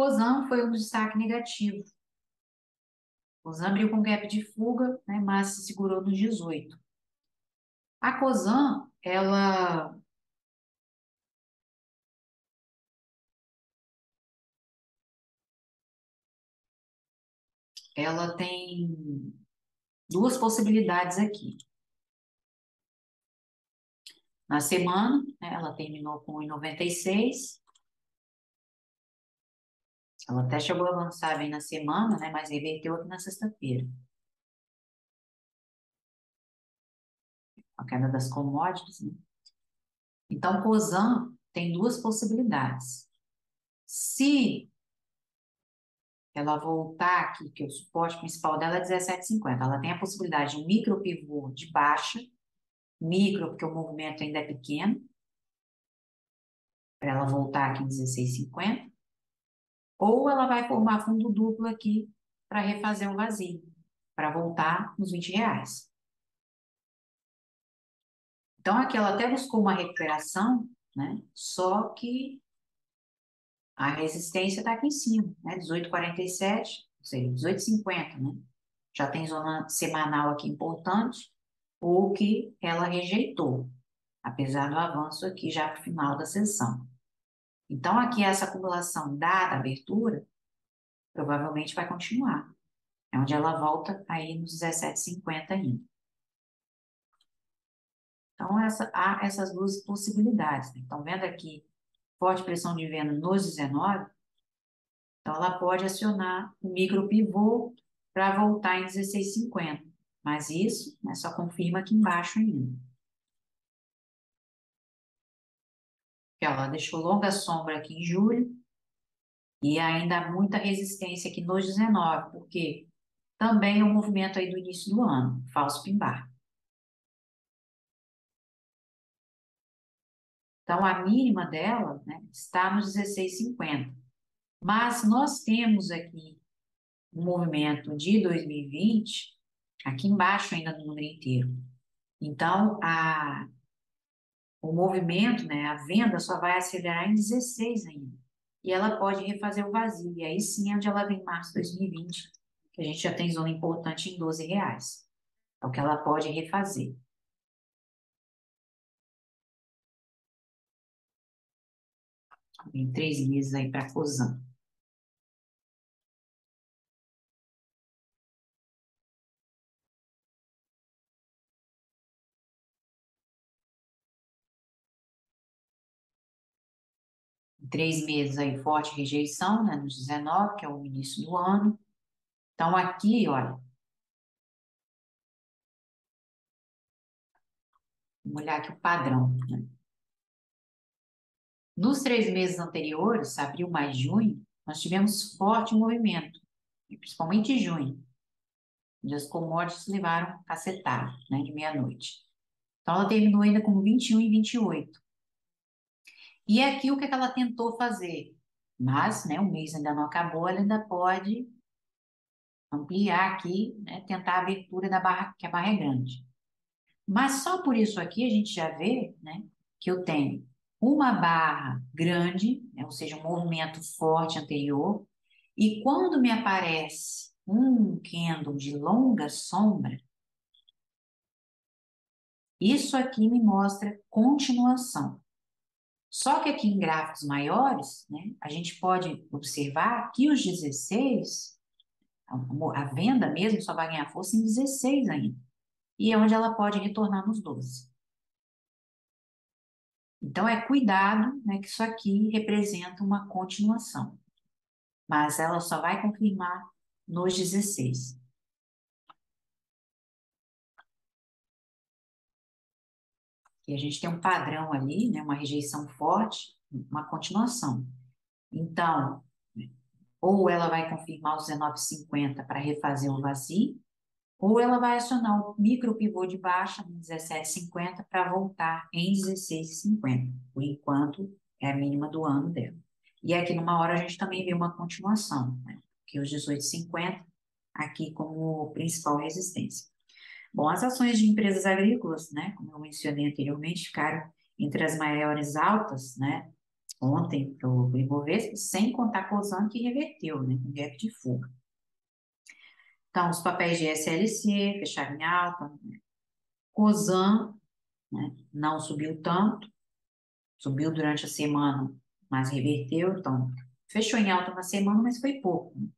Cosan foi um destaque negativo. Cosan abriu com gap de fuga, né, mas se segurou nos 18. A Cosan, ela tem duas possibilidades aqui. Na semana, né, ela terminou com 1,96. Ela até chegou a avançar bem na semana, né, mas reverteu aqui na sexta-feira. A queda das commodities, né? Então, Cosan tem duas possibilidades. Se ela voltar aqui, que o suporte principal dela é 17,50, ela tem a possibilidade de um micro pivô de baixa, micro porque o movimento ainda é pequeno, para ela voltar aqui em 16,50, ou ela vai formar fundo duplo aqui para refazer o vazio, para voltar nos R$ 20. Então, aqui ela até buscou uma recuperação, né? Só que a resistência está aqui em cima, né? 18,47, ou seja, 18,50, né? Já tem zona semanal aqui importante, o que ela rejeitou, apesar do avanço aqui já para o final da sessão. Então, aqui essa acumulação dada a abertura, provavelmente vai continuar. É onde ela volta aí nos 17,50 ainda. Então, há essas duas possibilidades, né? Então, vendo aqui forte pressão de venda nos 19, então ela pode acionar o micro pivô para voltar em 16,50. Mas isso, né, só confirma aqui embaixo ainda. Ela deixou longa sombra aqui em julho e ainda há muita resistência aqui nos 19, porque também é um movimento aí do início do ano, falso pimbar. Então, a mínima dela, né, está nos 16,50. Mas nós temos aqui um movimento de 2020, aqui embaixo ainda no número inteiro. Então, o movimento, né, a venda só vai acelerar em 16 ainda. E ela pode refazer o vazio. E aí sim é onde ela vem em março de 2020, que a gente já tem zona importante em R$ 12. É o que ela pode refazer. Em 3 meses aí para a Cosan. Em 3 meses aí, forte rejeição, né, nos 19, que é o início do ano. Então aqui, olha, vamos olhar aqui o padrão, né? Nos 3 meses anteriores, abril, maio, junho, nós tivemos forte movimento, principalmente em junho, onde as commodities levaram cacetada, né, de meia-noite. Então, ela terminou ainda com 21 e 28. E aqui o que ela tentou fazer? Mas, né, o mês ainda não acabou, ela ainda pode ampliar aqui, né, tentar a abertura da barra, que a barra é grande. Mas só por isso aqui a gente já vê, né, que eu tenho uma barra grande, né, ou seja, um movimento forte anterior, e quando me aparece um candle de longa sombra, isso aqui me mostra continuação. Só que aqui em gráficos maiores, né, a gente pode observar que os 16, a venda mesmo só vai ganhar força em 16 ainda, e é onde ela pode retornar nos 12. Então, é cuidado, né, que isso aqui representa uma continuação, mas ela só vai confirmar nos 16. E a gente tem um padrão ali, né, uma rejeição forte, uma continuação. Então, ou ela vai confirmar os 19,50 para refazer o vazio, ou ela vai acionar o micro pivô de baixa em 17,50 para voltar em 16,50. Por enquanto, é a mínima do ano dela. E aqui numa hora a gente também vê uma continuação, né? Que os 18,50 aqui como principal resistência. Bom, as ações de empresas agrícolas, né, como eu mencionei anteriormente, ficaram entre as maiores altas, né, ontem para o Ibovespa, sem contar Cosan que reverteu, né, com gap de fuga. Então, os papéis de SLC fecharam em alta, né? Cosan, né, não subiu tanto, subiu durante a semana, mas reverteu, então fechou em alta na semana, mas foi pouco, né?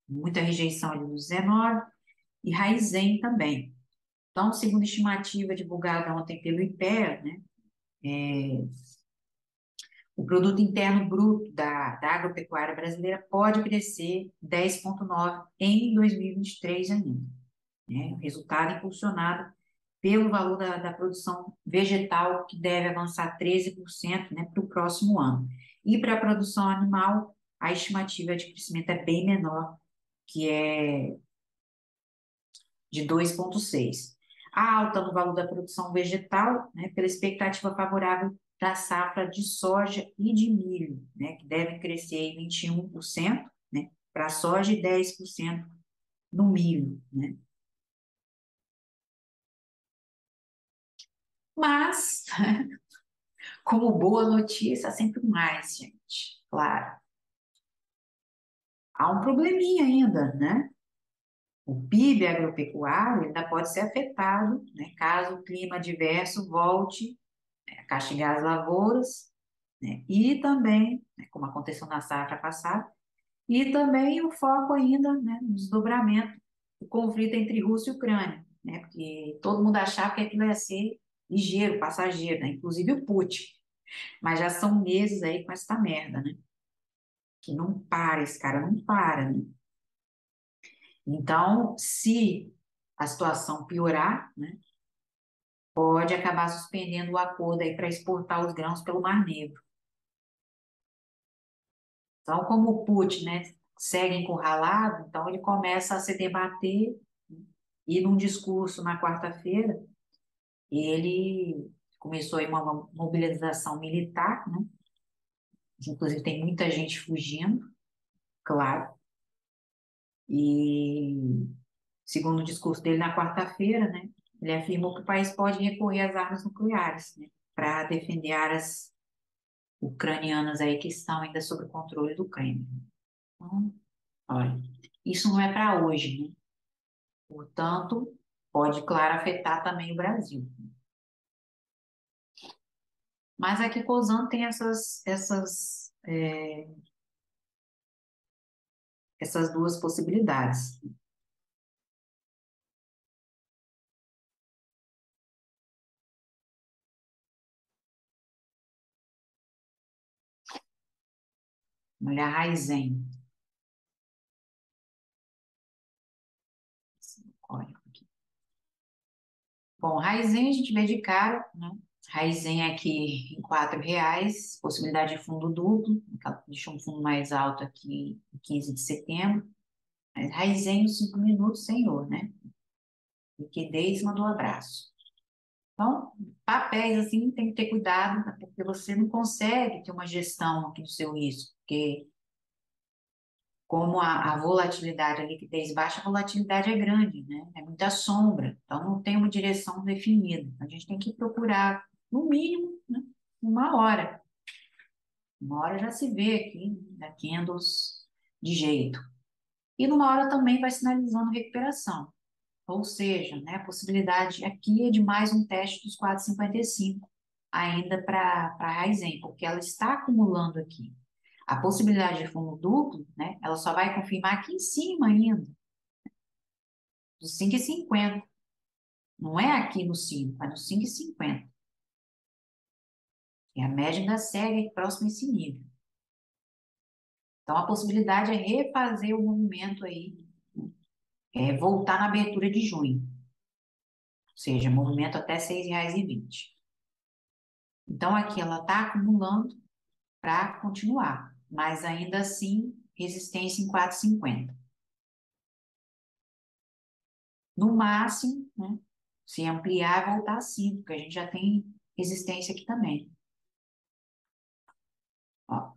Muita rejeição ali nos 19 e Raizen também. Então, segundo a estimativa divulgada ontem pelo IPEA, né, o produto interno bruto da agropecuária brasileira pode crescer 10,9 em 2023 ainda, né? O resultado impulsionado pelo valor da produção vegetal, que deve avançar 13%, né, para o próximo ano. E para a produção animal, a estimativa de crescimento é bem menor, que é de 2,6. A alta no valor da produção vegetal, né, pela expectativa favorável da safra de soja e de milho, né, que devem crescer em 21%, né, para a soja e 10% no milho, né. Mas, como boa notícia, sempre mais, gente, claro. Há um probleminha ainda, né? O PIB agropecuário ainda pode ser afetado, né, caso o clima adverso volte a castigar as lavouras, né, e também, né, como aconteceu na safra passada, e também o foco ainda, né, no desdobramento do conflito entre Rússia e Ucrânia, né, porque todo mundo achava que aquilo ia ser ligeiro, passageiro, né, inclusive o Putin, mas já são meses aí com essa merda, né, que não para, esse cara não para, né. Então, se a situação piorar, né, pode acabar suspendendo o acordo aí para exportar os grãos pelo Mar Negro. Então, como o Putin, né, segue encurralado, então ele começa a se debater e num discurso na quarta-feira, ele começou aí uma mobilização militar, né? Inclusive tem muita gente fugindo, claro. E segundo o discurso dele na quarta-feira, né, ele afirmou que o país pode recorrer às armas nucleares, né, para defender áreas ucranianas aí que estão ainda sob o controle do Kremlin. Então, olha, isso não é para hoje, né? Portanto, pode, claro, afetar também o Brasil. Mas aqui Cosan tem essas duas possibilidades. Olha a Raizen. Olha aqui. Bom, Raizen a gente vê de cara, né? Raizen aqui em R$ 4, possibilidade de fundo duplo, ela deixou um fundo mais alto aqui em 15 de setembro. Mas Raizen nos 5 minutos, senhor, né? Liquidez mandou um abraço. Então, papéis assim tem que ter cuidado, né, porque você não consegue ter uma gestão aqui do seu risco, porque como a volatilidade, a liquidez baixa, a volatilidade é grande, né? É muita sombra, então não tem uma direção definida. A gente tem que procurar, no mínimo, né, uma hora. Uma hora já se vê aqui, da candles de jeito. E numa hora também vai sinalizando recuperação. Ou seja, né, a possibilidade aqui é de mais um teste dos 4,55 ainda para a Raizen, porque ela está acumulando aqui. A possibilidade de fundo duplo, né, ela só vai confirmar aqui em cima ainda, dos 5,50. Não é aqui no 5, é no 5,50. E a média ainda segue próximo a esse nível. Então, a possibilidade é refazer o movimento aí, voltar na abertura de junho. Ou seja, movimento até R$ 6,20. Então, aqui ela está acumulando para continuar, mas ainda assim, resistência em 4,50. No máximo, né, se ampliar, voltar a 5, porque a gente já tem resistência aqui também. Ó,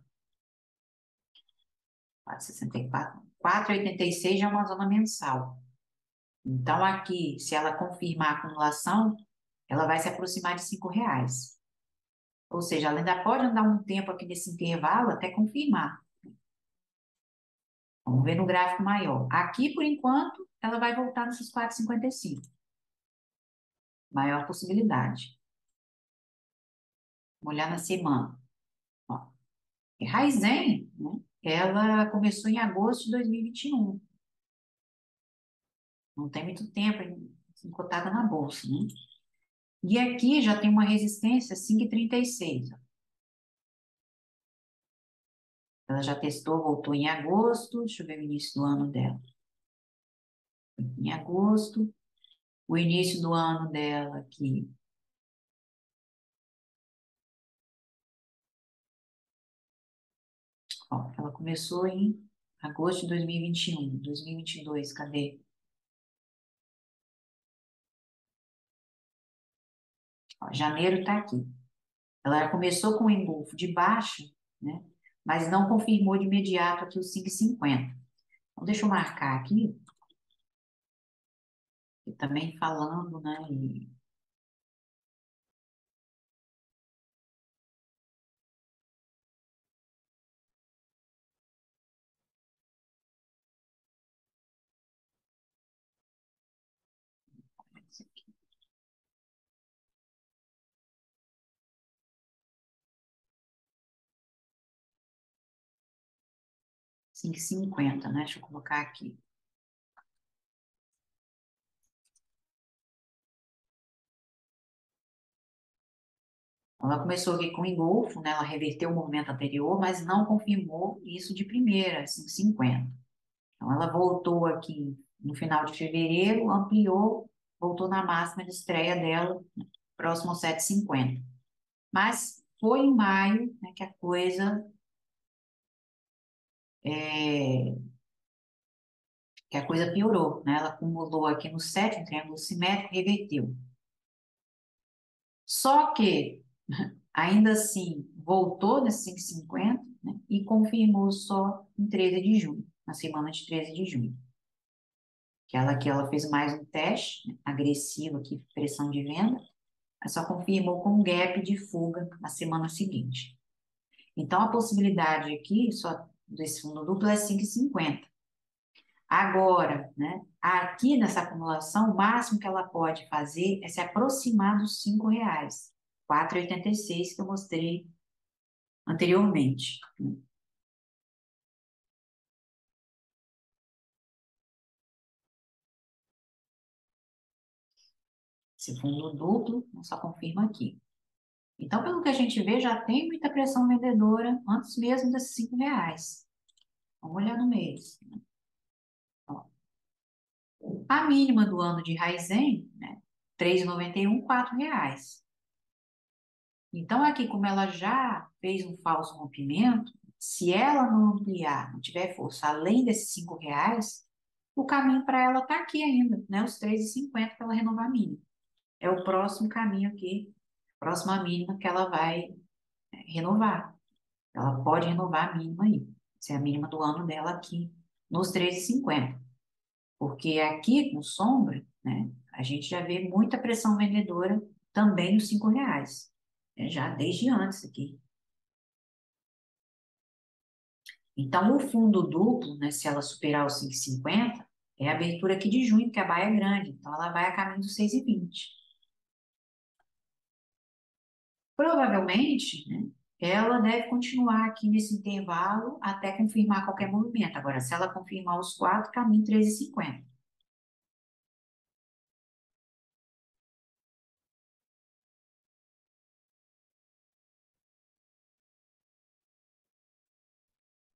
4,64. 4,86 já é uma zona mensal. Então, aqui, se ela confirmar a acumulação, ela vai se aproximar de R$ 5. Ou seja, ela ainda pode andar um tempo aqui nesse intervalo até confirmar. Vamos ver no gráfico maior. Aqui, por enquanto, ela vai voltar nesses 4,55. Maior possibilidade. Vamos olhar na semana. Ó, Raizen, né? Ela começou em agosto de 2021. Não tem muito tempo assim, cotada na bolsa, né? E aqui já tem uma resistência 5,36. Ó. Ela já testou, voltou em agosto. Deixa eu ver o início do ano dela. Em agosto. O início do ano dela aqui. Ó, ela começou em agosto de 2021. 2022, cadê? Ó, janeiro está aqui. Ela começou com o engolfo de baixo, né? Mas não confirmou de imediato aqui os 5,50. Então, deixa eu marcar aqui, e também falando, né? E 5,50, né? Deixa eu colocar aqui. Ela começou aqui com engolfo, né? Ela reverteu o movimento anterior, mas não confirmou isso de primeira, 5,50. Então, ela voltou aqui no final de fevereiro, ampliou, voltou na máxima de estreia dela, próximo aos 7,50. Mas foi em maio, né, é, que a coisa piorou, né? Ela acumulou aqui no sétimo triângulo simétrico, reverteu. Só que, ainda assim, voltou nesse 5,50, né, e confirmou só em 13 de junho, na semana de 13 de junho. Que ela fez mais um teste, né, agressivo aqui, pressão de venda, mas só confirmou com um gap de fuga na semana seguinte. Então, a possibilidade aqui, só desse fundo duplo, é 5,50. Agora, né, aqui nessa acumulação, o máximo que ela pode fazer é se aproximar dos R$ 5, 4,86 que eu mostrei anteriormente. Esse fundo duplo, só confirma aqui. Então, pelo que a gente vê, já tem muita pressão vendedora antes mesmo desses R$ 5. Vamos olhar no mês. Ó, a mínima do ano de Raizen, né, 3,91, R$ 4. Então, aqui, como ela já fez um falso rompimento, se ela não ampliar, não tiver força além desses R$ 5, o caminho para ela está aqui ainda, né? Os 3,50 para ela renovar a mínima. É o próximo caminho aqui, próxima mínima que ela vai renovar. Ela pode renovar a mínima aí. Essa é a mínima do ano dela aqui, nos 3,50. Porque aqui, com sombra, né, a gente já vê muita pressão vendedora também nos R$ 5, né, já desde antes aqui. Então, o fundo duplo, né, se ela superar os 5,50, é a abertura aqui de junho, porque a baia é grande. Então, ela vai a caminho dos 6,20. Provavelmente, né, ela deve continuar aqui nesse intervalo até confirmar qualquer movimento. Agora, se ela confirmar os quatro, caminho 13,50.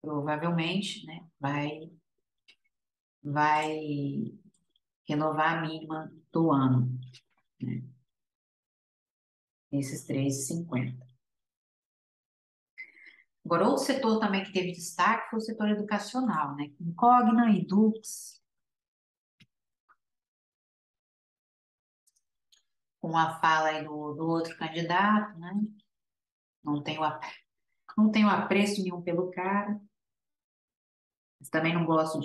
Provavelmente, né, vai renovar a mínima do ano, né, nesses 3,50. Agora, outro setor também que teve destaque foi o setor educacional, né? Cogna e Dux, com a fala aí do outro candidato, né? Não tenho, não tenho apreço nenhum pelo cara, mas também não gosto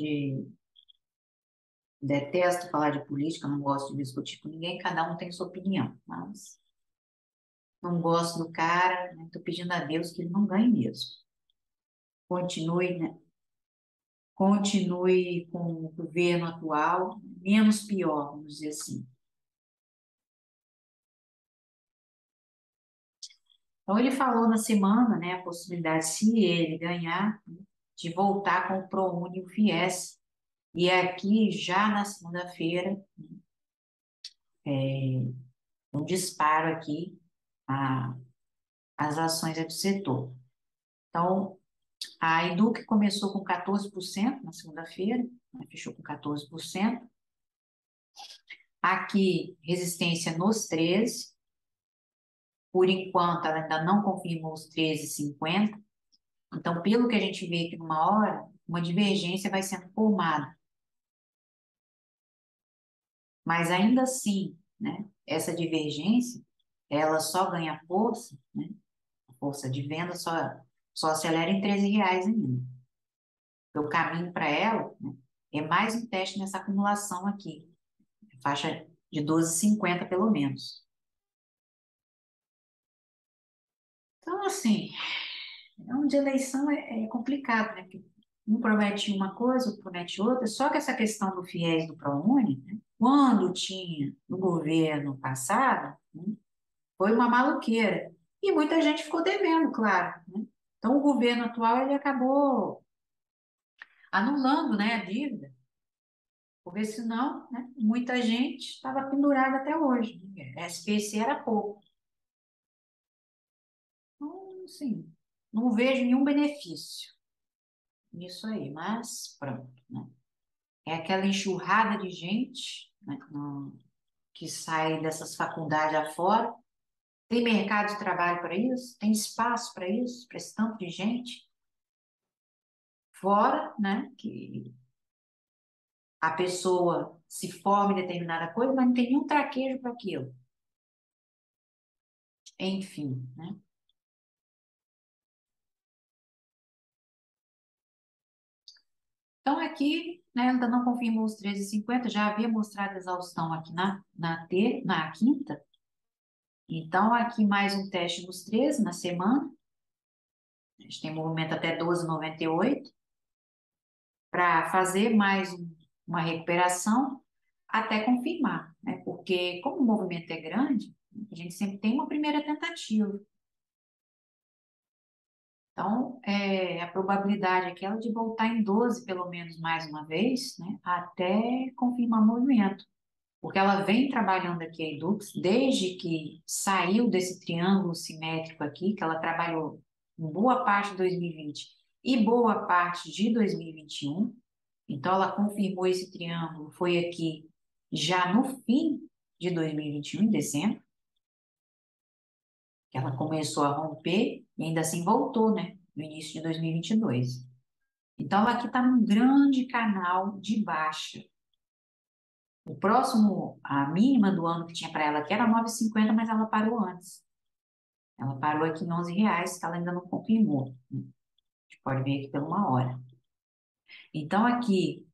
detesto falar de política, não gosto de discutir com ninguém, cada um tem sua opinião, mas não gosto do cara, né? Estou pedindo a Deus que ele não ganhe mesmo. Continue, né? Continue com o governo atual, menos pior, vamos dizer assim. Então, ele falou na semana, né, a possibilidade, se ele ganhar, de voltar com o ProUni e o FIES. E aqui, já na segunda-feira, um disparo aqui a, as ações do setor. Então, a Educ começou com 14% na segunda-feira, né, fechou com 14%. Aqui, resistência nos 13. Por enquanto, ela ainda não confirmou os 13,50. Então, pelo que a gente vê aqui numa hora, uma divergência vai sendo formada. Mas ainda assim, né, essa divergência, ela só ganha força, né, a força de venda só acelera em R$ 13 ainda. Então, o caminho para ela, né, é mais um teste nessa acumulação aqui, faixa de 12,50 pelo menos. Então, assim, ano de eleição é complicado, né? Porque um promete uma coisa, outro promete outra. Só que essa questão do FIES do ProUni, né, quando tinha no governo passado, né, foi uma maluqueira. E muita gente ficou devendo, claro, né? Então, o governo atual ele acabou anulando, né, a dívida, porque senão, né, muita gente estava pendurada até hoje, né? SPC era pouco. Então, assim, não vejo nenhum benefício nisso aí, mas pronto, né? É aquela enxurrada de gente, né, que sai dessas faculdades afora. Tem mercado de trabalho para isso? Tem espaço para isso? Para esse tanto de gente? Fora, né, que a pessoa se forma em determinada coisa, mas não tem nenhum traquejo para aquilo. Enfim, né? Então, aqui, né, ainda não confirmou os 13,50, já havia mostrado exaustão aqui na quinta. Então, aqui mais um teste nos 13 na semana. A gente tem movimento até 12,98 para fazer mais uma recuperação até confirmar, né? Porque como o movimento é grande, a gente sempre tem uma primeira tentativa. Então, a probabilidade é aquela de voltar em 12 pelo menos mais uma vez, né? Até confirmar o movimento. Porque ela vem trabalhando aqui a Edux desde que saiu desse triângulo simétrico aqui, que ela trabalhou em boa parte de 2020 e boa parte de 2021. Então, ela confirmou esse triângulo, foi aqui já no fim de 2021, em dezembro, que ela começou a romper e ainda assim voltou, né, no início de 2022. Então, ela aqui está num grande canal de baixa. O próximo, a mínima do ano que tinha para ela, que era 9,50, mas ela parou antes. Ela parou aqui em R$ 11, que ela ainda não confirmou. A gente pode ver aqui pela uma hora. Então, aqui,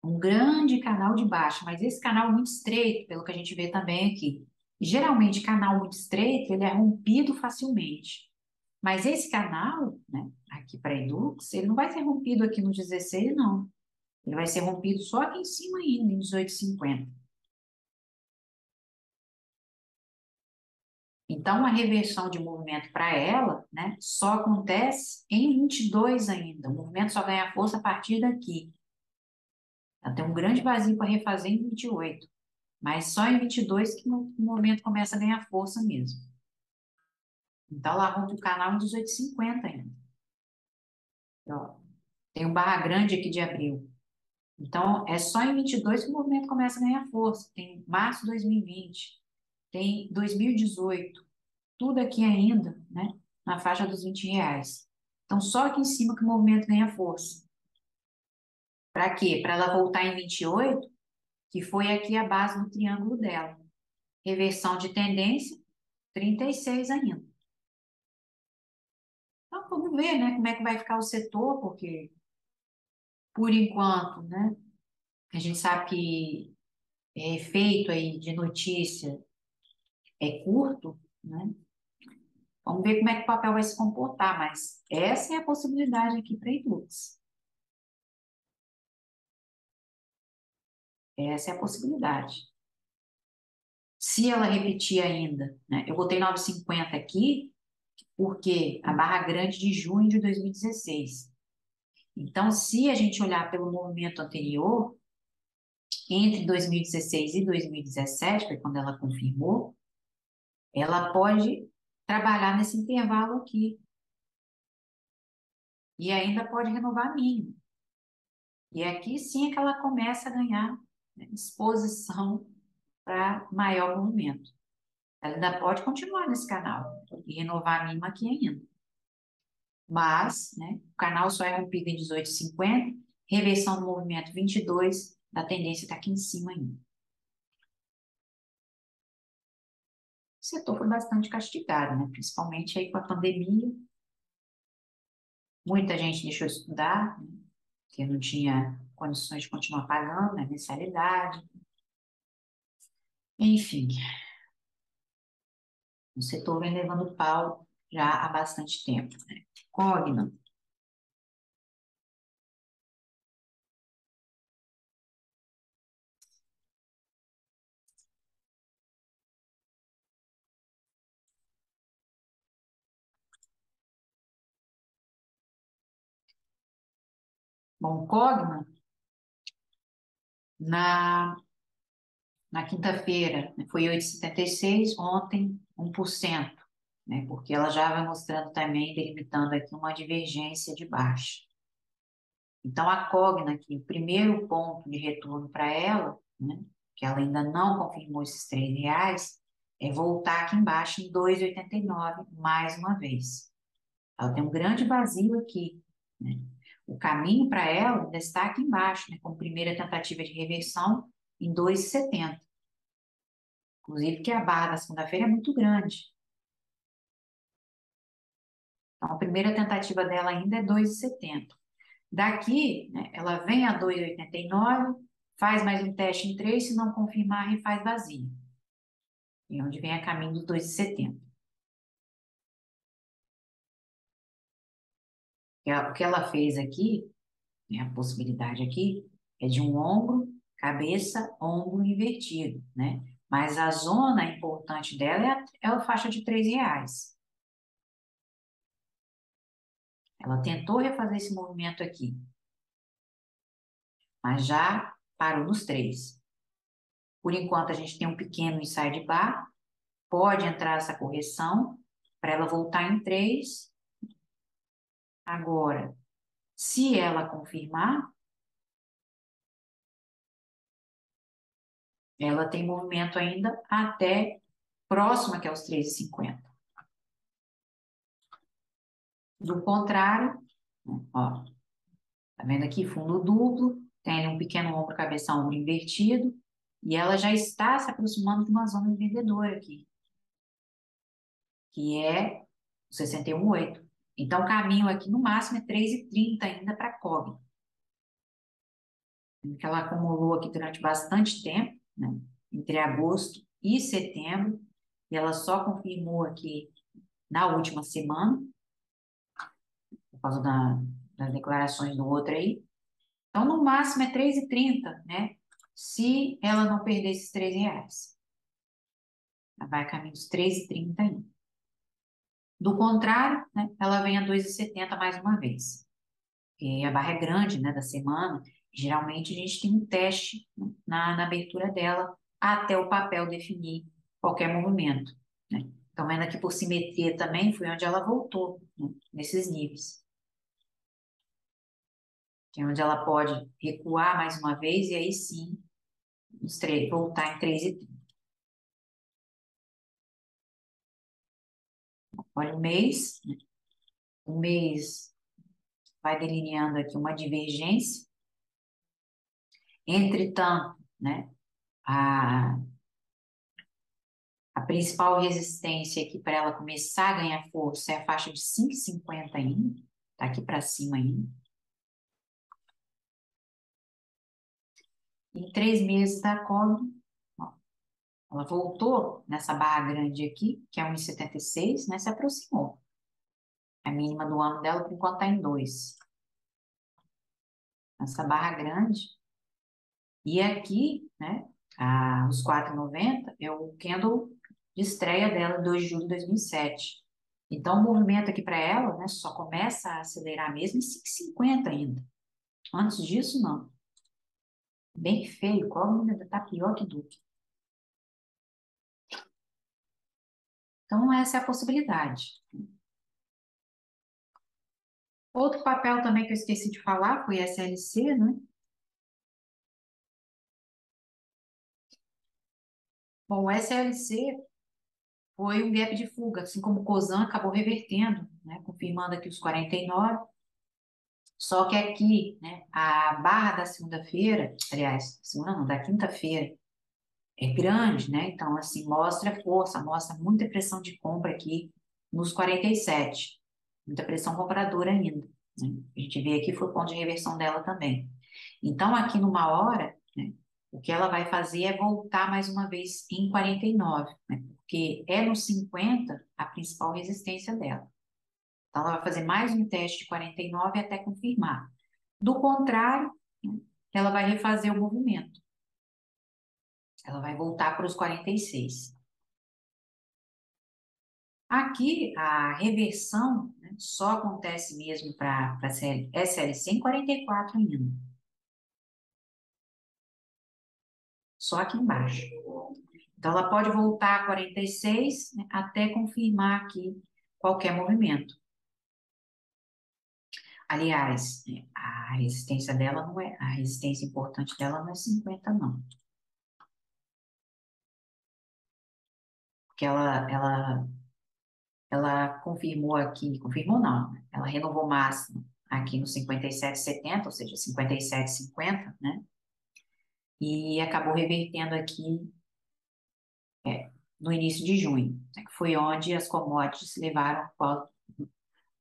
um grande canal de baixa, mas esse canal muito estreito, pelo que a gente vê também aqui. Geralmente, canal muito estreito, ele é rompido facilmente. Mas esse canal, né, aqui para Edux, ele não vai ser rompido aqui no 16, não. Ele vai ser rompido só aqui em cima ainda, em 18,50. Então, a reversão de movimento para ela, né, só acontece em 22 ainda. O movimento só ganha força a partir daqui. Ela tem um grande vazio para refazer em 28. Mas só em 22 que o movimento começa a ganhar força mesmo. Então, ela rompe o canal em 18,50 ainda. Ó, tem um barra grande aqui de abril. Então, é só em 22 que o movimento começa a ganhar força. Tem março de 2020, tem 2018, tudo aqui ainda, né, na faixa dos R$ 20. Então, só aqui em cima que o movimento ganha força. Para quê? Para ela voltar em 28, que foi aqui a base do triângulo dela. Reversão de tendência, 36 ainda. Então, vamos ver, né, como é que vai ficar o setor, porque, por enquanto, né, a gente sabe que efeito aí de notícia é curto, né? Vamos ver como é que o papel vai se comportar, mas essa é a possibilidade aqui para a Hilux. Essa é a possibilidade. Se ela repetir ainda, né? Eu botei 9,50 aqui, porque a barra grande de junho de 2016. Então, se a gente olhar pelo movimento anterior, entre 2016 e 2017, foi quando ela confirmou, ela pode trabalhar nesse intervalo aqui e ainda pode renovar mínimo. E aqui sim é que ela começa a ganhar, né, exposição para maior movimento. Ela ainda pode continuar nesse canal e renovar a mínima aqui ainda. Mas, né, o canal só é rompido em 18,50, reversão do movimento 22, a tendência está aqui em cima ainda. O setor foi bastante castigado, né? Principalmente aí com a pandemia. Muita gente deixou de estudar, né? Porque não tinha condições de continuar pagando, né? Mensalidade. Enfim, o setor vem levando pau já há bastante tempo, né? Cogna. Bom, Cogna, na, na quinta-feira, né, foi 8,76, ontem 1%, né? Porque ela já vai mostrando também, delimitando aqui uma divergência de baixa. Então, a Cogna aqui, o primeiro ponto de retorno para ela, né, que ela ainda não confirmou esses R$ 3, é voltar aqui embaixo em 2,89 mais uma vez. Ela tem um grande vazio aqui, né? O caminho para ela ainda está aqui embaixo, né, como primeira tentativa de reversão em 2,70. Inclusive que a barra da segunda-feira é muito grande. Então, a primeira tentativa dela ainda é 2,70. Daqui, né, ela vem a 2,89, faz mais um teste em 3, se não confirmar, refaz vazio. E onde vem a caminho dos 2,70. O que ela fez aqui, né, a possibilidade aqui, é de um ombro, cabeça, ombro invertido, né? Mas a zona importante dela é a faixa de R$ 3. Ela tentou refazer esse movimento aqui, mas já parou nos 3. Por enquanto, a gente tem um pequeno inside bar, pode entrar essa correção para ela voltar em 3. Agora, se ela confirmar, ela tem movimento ainda até próxima, que é os 3,50. Do contrário, né, ó, tá vendo aqui fundo duplo, tem um pequeno ombro, cabeça, ombro invertido, e ela já está se aproximando de uma zona de vendedor aqui, que é o 61,8. Então, o caminho aqui no máximo é 3,30 ainda para a COB, que ela acumulou aqui durante bastante tempo, né? Entre agosto e setembro, e ela só confirmou aqui na última semana, por causa das declarações do outro aí. Então, no máximo é 3,30, né? Se ela não perder esses R$ 3. Ela vai a caminho dos 3,30 ainda. Do contrário, né, ela vem a 2,70 mais uma vez. E a barra é grande, né, da semana. Geralmente a gente tem um teste, né, na abertura dela até o papel definir qualquer movimento, né? Então, vendo aqui por simetria também, foi onde ela voltou, né, nesses níveis. Que é onde ela pode recuar mais uma vez e aí sim voltar em 3,30. Olha o mês vai delineando aqui uma divergência. Entretanto, né, a, a principal resistência aqui para ela começar a ganhar força é a faixa de 5,50 ainda, tá aqui para cima ainda. Em 3 meses da cobre, ó, Ela voltou nessa barra grande aqui, que é 1,76, né? Se aproximou. A mínima do ano dela, por enquanto, está em 2. Essa barra grande. E aqui, né? Os 4,90 é o candle de estreia dela, 2 de julho de 2007. Então, o movimento aqui para ela, né? Só começa a acelerar mesmo em 5,50 ainda. Antes disso, não. Bem feio. Qual ainda está pior que Duque. Então, essa é a possibilidade. Outro papel também que eu esqueci de falar foi SLC, né? Bom, o SLC foi um gap de fuga, assim como o COSAN acabou revertendo, né? Confirmando aqui os 49. Só que aqui, né, a barra da segunda-feira, aliás, segunda não, da quinta-feira, é grande, né? Então, assim, mostra força, mostra muita pressão de compra aqui nos 47. Muita pressão compradora ainda, né? A gente vê aqui foi o ponto de reversão dela também. Então, aqui numa hora, né, o que ela vai fazer é voltar mais uma vez em 49, né? Porque é no 50 a principal resistência dela. Então, ela vai fazer mais um teste de 49 até confirmar. Do contrário, né, ela vai refazer o movimento. Ela vai voltar para os 46. Aqui, a reversão, né, só acontece mesmo para a SLC em 44 ainda. Só aqui embaixo. Então, ela pode voltar a 46, né, até confirmar aqui qualquer movimento. Aliás, né, a resistência dela não é, a resistência importante dela não é 50, não. Porque ela confirmou aqui, confirmou não, né? Ela renovou máximo aqui no 57,70, ou seja, 57,50, né? E acabou revertendo aqui no início de junho, né? Que foi onde as commodities levaram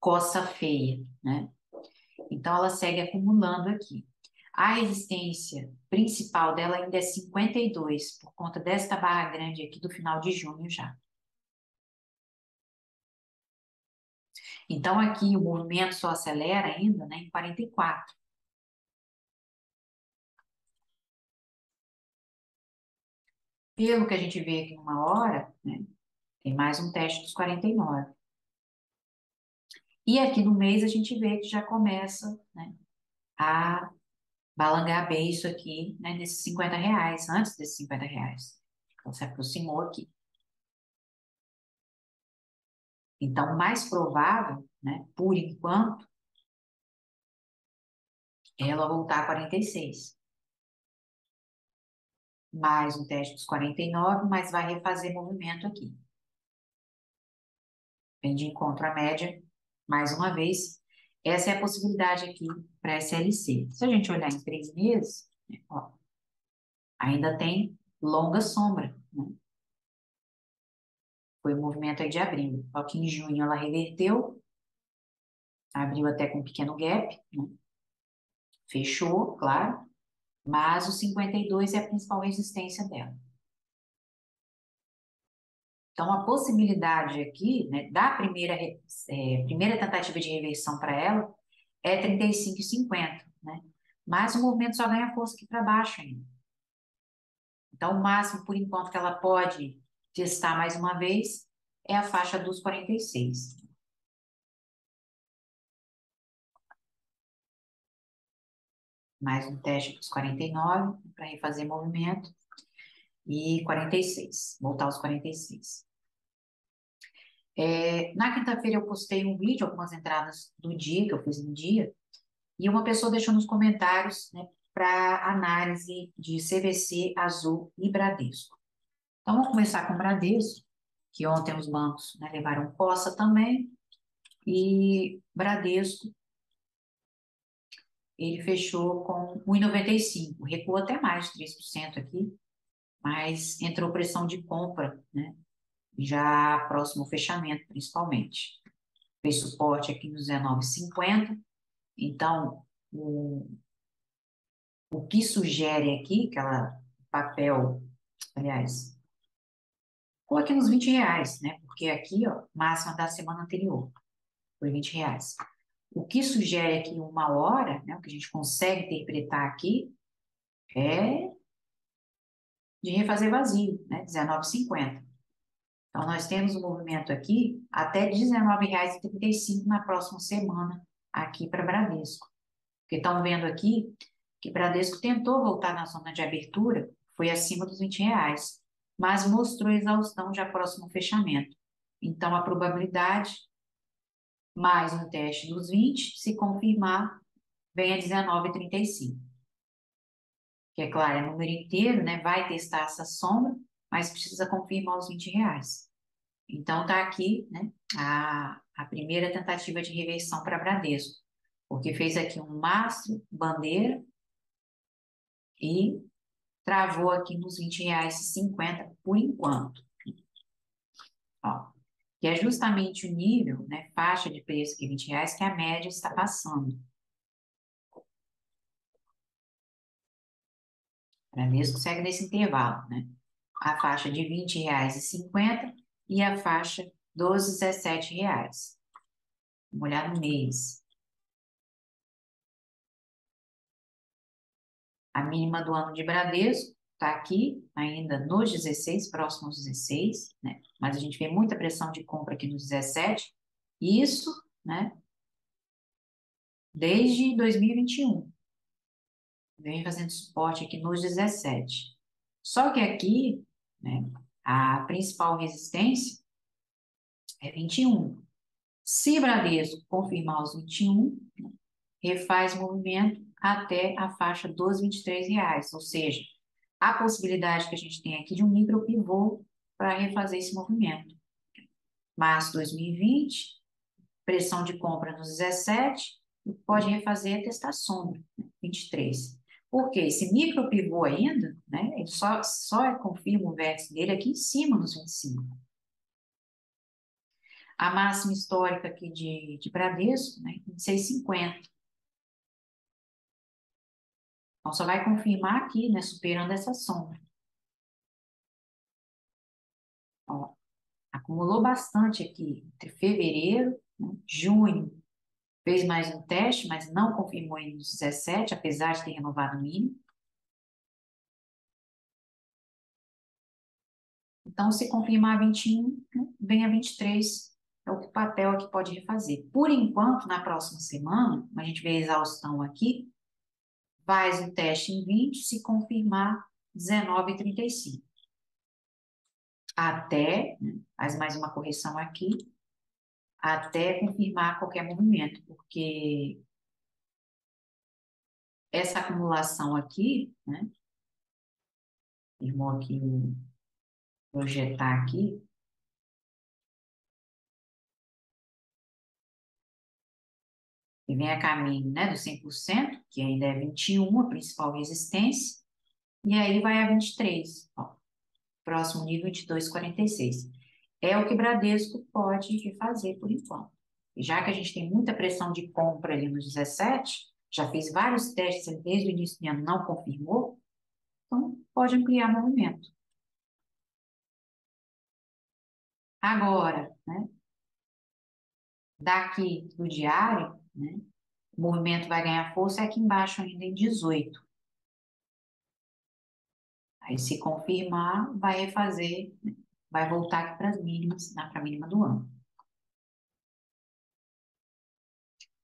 coça feia, né? Então ela segue acumulando aqui. A resistência principal dela ainda é 52, por conta desta barra grande aqui do final de junho já. Então aqui o movimento só acelera ainda, né, em 44. Pelo que a gente vê aqui numa hora, né, tem mais um teste dos 49. E aqui no mês a gente vê que já começa, né, a balangar bem isso aqui, né, nesses R$ 50, antes desses R$ 50. Então se aproximou aqui. Então, mais provável, né, por enquanto, é ela voltar a 46. Mais um teste dos 49, mas vai refazer movimento aqui. Vem de encontro à média, mais uma vez. Essa é a possibilidade aqui para a SLC. Se a gente olhar em 3 meses, né, ó, ainda tem longa sombra, né? Foi o movimento aí de abril. Ó, que em junho ela reverteu, abriu até com um pequeno gap, né? Fechou, claro, mas o 52 é a principal resistência dela. Então, a possibilidade aqui, né, da primeira tentativa de reversão para ela é 35,50, né? Mas o movimento só ganha força aqui para baixo ainda. Então, o máximo, por enquanto, que ela pode testar mais uma vez é a faixa dos 46. Mais um teste dos 49 para refazer movimento. E 46, voltar aos 46. Na quinta-feira eu postei um vídeo, algumas entradas do dia, que eu fiz no dia, e uma pessoa deixou nos comentários, né, para análise de CVC, Azul e Bradesco. Então, vamos começar com o Bradesco, que ontem os bancos, né, levaram coça também, e Bradesco, ele fechou com 1,95, recuou até mais de 3% aqui, mas entrou pressão de compra, né, já próximo ao fechamento, principalmente. Fez suporte aqui no 19,50, então o que sugere aqui, aquela papel, aliás, ou aqui nos R$ 20, né? Porque aqui, ó, máxima da semana anterior foi R$ 20. O que sugere aqui uma hora, né? O que a gente consegue interpretar aqui é de refazer vazio, né? 19,50. Então, nós temos um movimento aqui até R$ 19,35 na próxima semana aqui para Bradesco. Porque estão vendo aqui que Bradesco tentou voltar na zona de abertura, foi acima dos R$ 20, mas mostrou exaustão já próximo ao fechamento. Então, a probabilidade, mais um teste dos 20, se confirmar, vem a 19,35. Que é claro, é número inteiro, né? Vai testar essa sombra, mas precisa confirmar os R$ 20. Então, está aqui, né, a primeira tentativa de reversão para Bradesco, porque fez aqui um mastro, bandeira, e travou aqui nos R$ 20,50 por enquanto. Ó, que é justamente o nível, né, faixa de preço que R$ 20, que a média está passando. Bradesco segue nesse intervalo, né? A faixa de R$ 20,50 e a faixa dos R$ 17. Vamos olhar no mês. A mínima do ano de Bradesco está aqui, ainda nos 16, próximo aos 16, né? Mas a gente vê muita pressão de compra aqui nos 17. Isso, né? Desde 2021. Vem fazendo suporte aqui nos 17. Só que aqui, né? A principal resistência é 21. Se Bradesco confirmar os 21, refaz o movimento até a faixa dos R$ 23, ou seja, a possibilidade que a gente tem aqui de um micro pivô para refazer esse movimento. Março 2020, pressão de compra nos 17, pode refazer até esta sombra, né, 23. Porque esse micro pivô ainda, né, ele só confirma o vértice dele aqui em cima nos 25. A máxima histórica aqui de Bradesco, né, 26,50. Então, só vai confirmar aqui, né, superando essa sombra. Ó, acumulou bastante aqui entre fevereiro, né, junho, fez mais um teste, mas não confirmou ainda nos 17, apesar de ter renovado o mínimo. Então, se confirmar 21, né, vem a 23, é o que o papel aqui pode refazer. Por enquanto, na próxima semana, a gente vê a exaustão aqui, faz o teste em 20, se confirmar 19,35. Até, né, faz mais uma correção aqui, até confirmar qualquer movimento, porque essa acumulação aqui, né, firmou aqui, projetar aqui, e vem a caminho, né, do 100%, que ainda é 21, a principal resistência, e aí vai a 23, ó, próximo nível 22,46. É o que Bradesco pode refazer por enquanto. E já que a gente tem muita pressão de compra ali nos 17, já fez vários testes ali desde o início do ano, não confirmou, então pode ampliar o movimento. Agora, né, daqui do diário, né, o movimento vai ganhar força aqui embaixo ainda em 18. Aí, se confirmar, vai refazer, né, vai voltar aqui para as mínimas, para a mínima do ano.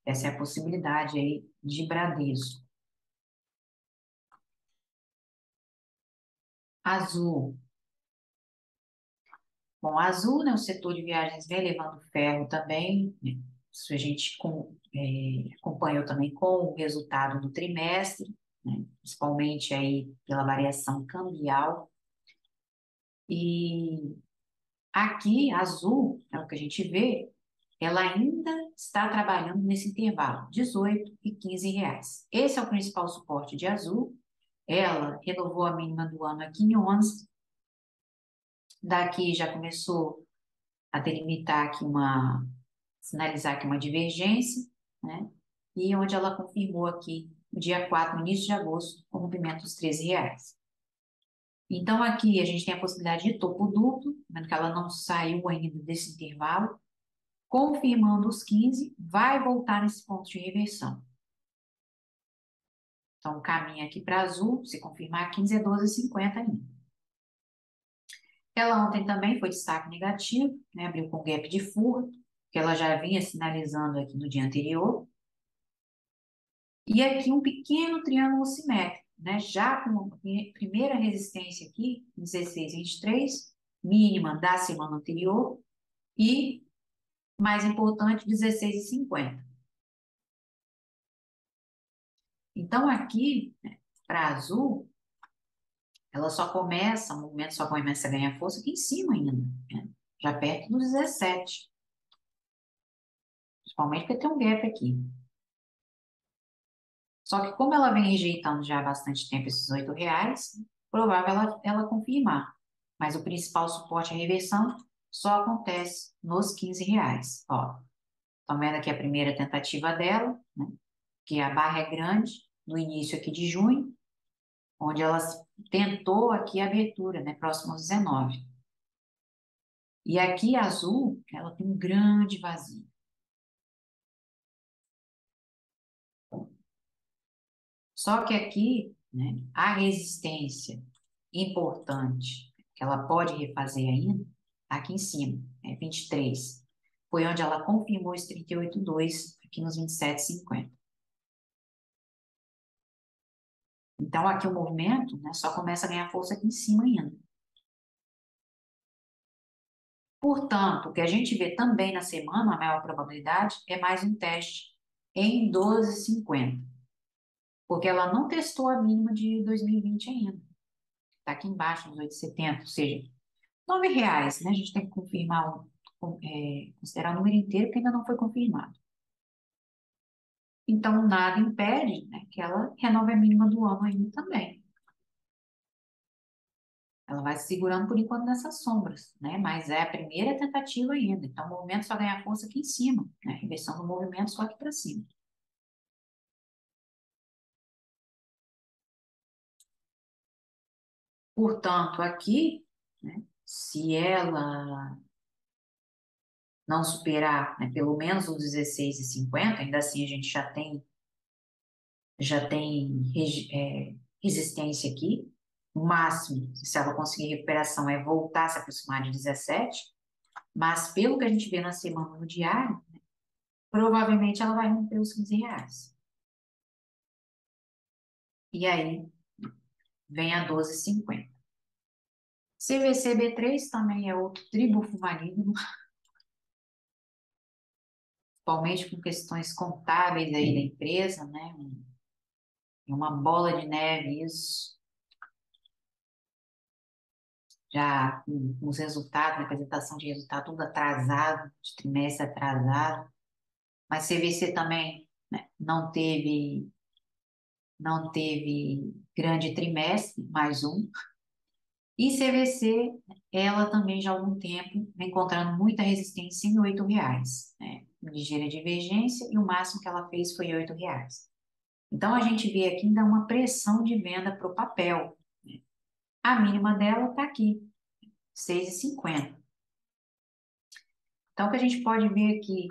Essa é a possibilidade aí de Bradesco. Azul. Bom, Azul, né, o setor de viagens vem levando ferro também, né? Isso a gente acompanhou também com o resultado do trimestre, né? Principalmente aí pela variação cambial. E aqui, Azul, é o que a gente vê, ela ainda está trabalhando nesse intervalo, 18 e R$ 15. Esse é o principal suporte de Azul. Ela renovou a mínima do ano aqui em 11. Daqui já começou a delimitar aqui sinalizar aqui uma divergência, né? E onde ela confirmou aqui, no dia 4, no início de agosto, o rompimento dos R$ 13. Então, aqui a gente tem a possibilidade de topo duplo, vendo que ela não saiu ainda desse intervalo. Confirmando os 15, vai voltar nesse ponto de reversão. Então, caminha aqui para azul, se confirmar 15 é 12,50 ainda. Ela ontem também foi destaque negativo, né? Abriu com gap de furto, que ela já vinha sinalizando aqui no dia anterior. E aqui um pequeno triângulo simétrico, né? Já com a primeira resistência aqui, 16,23, mínima da semana anterior, e, mais importante, 16,50. Então, aqui, né, para azul, ela só começa, o movimento só começa a ganhar força aqui em cima ainda, né? Já perto dos 17. Principalmente porque tem um gap aqui. Só que como ela vem rejeitando já há bastante tempo esses R$ 8, provável ela confirmar. Mas o principal suporte à reversão só acontece nos R$ 15. Ó, estão vendo aqui a primeira tentativa dela, né? Que a barra é grande, no início aqui de junho, onde ela tentou aqui a abertura, né? Próximo aos 19. E aqui azul, ela tem um grande vazio. Só que aqui, né, a resistência importante que ela pode refazer ainda, tá aqui em cima, é 23. Foi onde ela confirmou esse 38,2 aqui nos 27,50. Então, aqui o movimento, né, só começa a ganhar força aqui em cima ainda. Portanto, o que a gente vê também na semana, a maior probabilidade, é mais um teste em 12,50. Porque ela não testou a mínima de 2020 ainda. Está aqui embaixo, nos 8,70, ou seja, R$ 9, né? A gente tem que confirmar, considerar o número inteiro, que ainda não foi confirmado. Então, nada impede, né, que ela renove a mínima do ano ainda também. Ela vai se segurando por enquanto nessas sombras, né? Mas é a primeira tentativa ainda. Então, o movimento só ganha força aqui em cima, né? A inversão do movimento só aqui para cima. Portanto, aqui, né, se ela não superar, né, pelo menos os 16,50, ainda assim a gente já tem resistência aqui. O máximo, se ela conseguir recuperação, é voltar a se aproximar de 17, mas pelo que a gente vê na semana no diário, provavelmente ela vai romper os R$ 15. E aí vem a 12,50. CVC-B3 também é outro tribufo maligno, principalmente com questões contábeis aí da empresa, né? É uma bola de neve isso. Já com os resultados, né, apresentação de resultado tudo atrasado, de trimestre atrasado, mas CVC também, né, não teve grande trimestre, mais um, e CVC, ela também já há algum tempo vem encontrando muita resistência em R$ 8, né, ligeira divergência, e o máximo que ela fez foi R$ 8. Então, a gente vê aqui ainda uma pressão de venda para o papel, né? A mínima dela está aqui, 6,50. Então, o que a gente pode ver aqui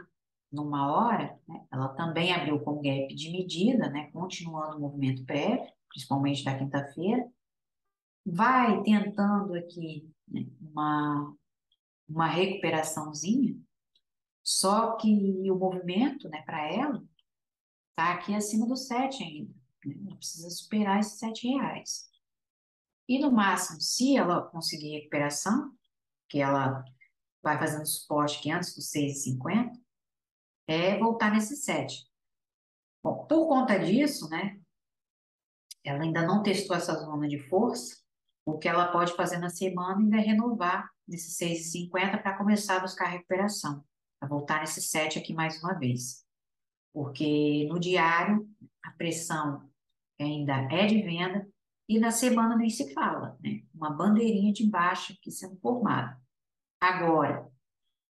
numa hora, né, ela também abriu com gap de medida, né, continuando o movimento prévio, principalmente da quinta-feira, vai tentando aqui, né, uma recuperaçãozinha, só que o movimento, né, para ela, está aqui acima do 7 ainda, né, ela precisa superar esses R$ 7. E no máximo, se ela conseguir recuperação, que ela vai fazendo suporte aqui antes dos 6,50, é voltar nesse 7. Bom, por conta disso, né, ela ainda não testou essa zona de força, o que ela pode fazer na semana ainda é renovar nesses 6,50 para começar a buscar a recuperação, para voltar nesse 7 aqui mais uma vez. Porque no diário a pressão ainda é de venda e na semana nem se fala, né? Uma bandeirinha de baixa aqui sendo formada. Agora,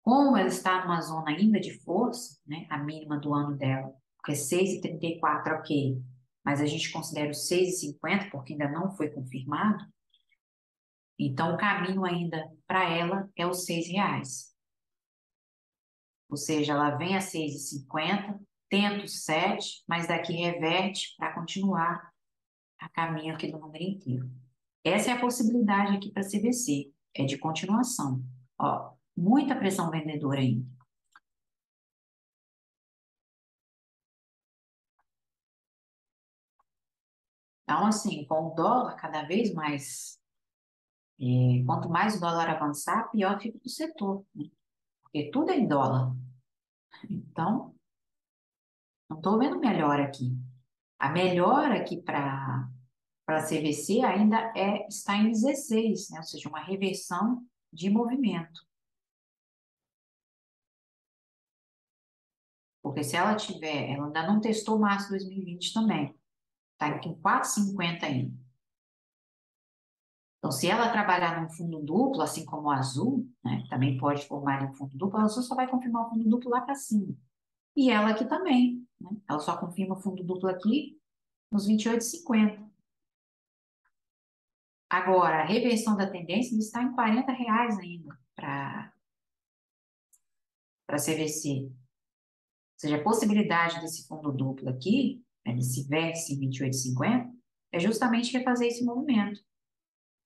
como ela está numa zona ainda de força, né, a mínima do ano dela, que é 6,34, ok, mas a gente considera o 6,50 porque ainda não foi confirmado, Então, o caminho ainda para ela é os R$ 6. Ou seja, ela vem a 6,50, tenta os 7, mas daqui reverte para continuar a caminho aqui do número inteiro. Essa é a possibilidade aqui para CVC, é de continuação. Ó, muita pressão vendedora ainda. Então, assim, com o dólar cada vez mais, quanto mais o dólar avançar, pior fica o setor, né? Porque tudo é em dólar. Então, não estou vendo melhora aqui. A melhora aqui para CVC ainda está em 16, né? Ou seja, uma reversão de movimento. Porque se ela tiver, ela ainda não testou março de 2020 também. Está em 4,50 ainda. Então, se ela trabalhar num fundo duplo, assim como o azul, né, também pode formar um fundo duplo, ela só vai confirmar o fundo duplo lá para cima. E ela aqui também, né? Ela só confirma o fundo duplo aqui nos 28,50. Agora, a reversão da tendência está em R$ 40 ainda para CVC. Ou seja, a possibilidade desse fundo duplo aqui, né, desse vértice em 28,50, é justamente refazer esse movimento.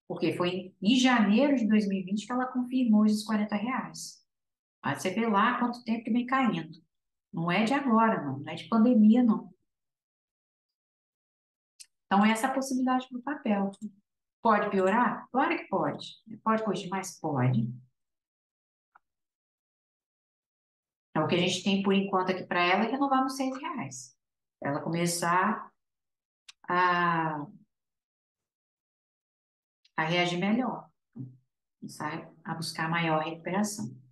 Porque foi em janeiro de 2020 que ela confirmou esses R$ 40. Aí você vê lá quanto tempo que vem caindo. Não é de agora, não. Não é de pandemia, não. Então, essa é a possibilidade para o papel. Pode piorar? Claro que pode. Pode corrigir mais? Pode. Então, o que a gente tem por enquanto aqui para ela é renovar nos R$ 6. Para ela começar a, a reagir melhor. Começar a buscar maior recuperação.